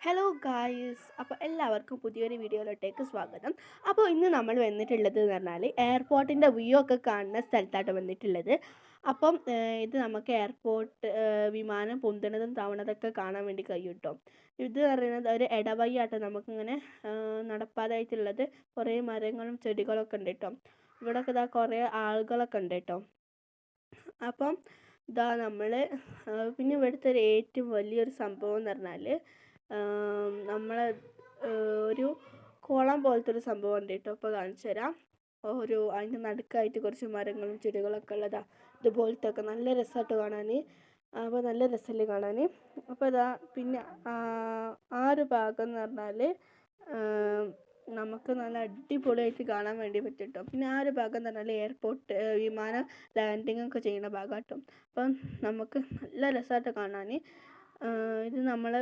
Hello guys, അപ്പോൾ എല്ലാവർക്കും പുതിയൊരു വീഡിയോയിലോട്ടേക്ക് സ്വാഗതം. അപ്പോൾ ഇന്ന് നമ്മൾ വന്നിട്ടുള്ളത് എന്ന് പറഞ്ഞാൽ എയർപോർട്ടിൻ്റെ വ്യൂ ഒക്കെ കാണുന്ന സ്ഥലത്താണ് വന്നിട്ടുള്ളത്. അപ്പം ഇത് നമുക്ക് എയർപോർട്ട് വിമാനം പൊന്തുന്നതും താവണതൊക്കെ കാണാൻ വേണ്ടി കഴിയും കേട്ടോ. ഇത് പറയുന്നത് ഒരു ഇടവഴിയാട്ടോ, നമുക്കിങ്ങനെ നടപ്പാതായിട്ടുള്ളത്. കുറേ മരങ്ങളും ചെടികളൊക്കെ ഉണ്ട് കേട്ടോ. ഇവിടെയൊക്കെ ഇതാ കുറേ ആളുകളൊക്കെ ഉണ്ട് കേട്ടോ. അപ്പം ഇതാ നമ്മൾ പിന്നെ ഇവിടുത്തെ ഒരു ഏറ്റവും വലിയൊരു സംഭവം എന്ന് പറഞ്ഞാൽ നമ്മളെ ഒരു കുളം പോലത്തെ ഒരു സംഭവം ഉണ്ട് കേട്ടോ. ഇപ്പോൾ കാണിച്ചു തരാം. അതിൻ്റെ നടുക്കായിട്ട് കുറച്ച് മരങ്ങളും ചെടികളൊക്കെ ഉള്ളതാ. ഇതുപോലത്തെ ഒക്കെ നല്ല രസമായിട്ട് കാണാൻ. അപ്പോൾ നല്ല രസമല്ലേ കാണാൻ. അപ്പോൾ ഇതാ പിന്നെ ആ ഒരു ഭാഗം എന്ന് പറഞ്ഞാൽ നമുക്ക് നല്ല അടിപൊളിയായിട്ട് കാണാൻ വേണ്ടി പറ്റും കേട്ടോ. പിന്നെ ആ ഒരു ഭാഗം എന്ന് പറഞ്ഞാൽ എയർപോർട്ട് വിമാനം ലാൻഡിങ് ഒക്കെ ചെയ്യുന്ന ഭാഗം കേട്ടോ. അപ്പം നമുക്ക് നല്ല രസമായിട്ട് കാണാൻ. ഇത് നമ്മൾ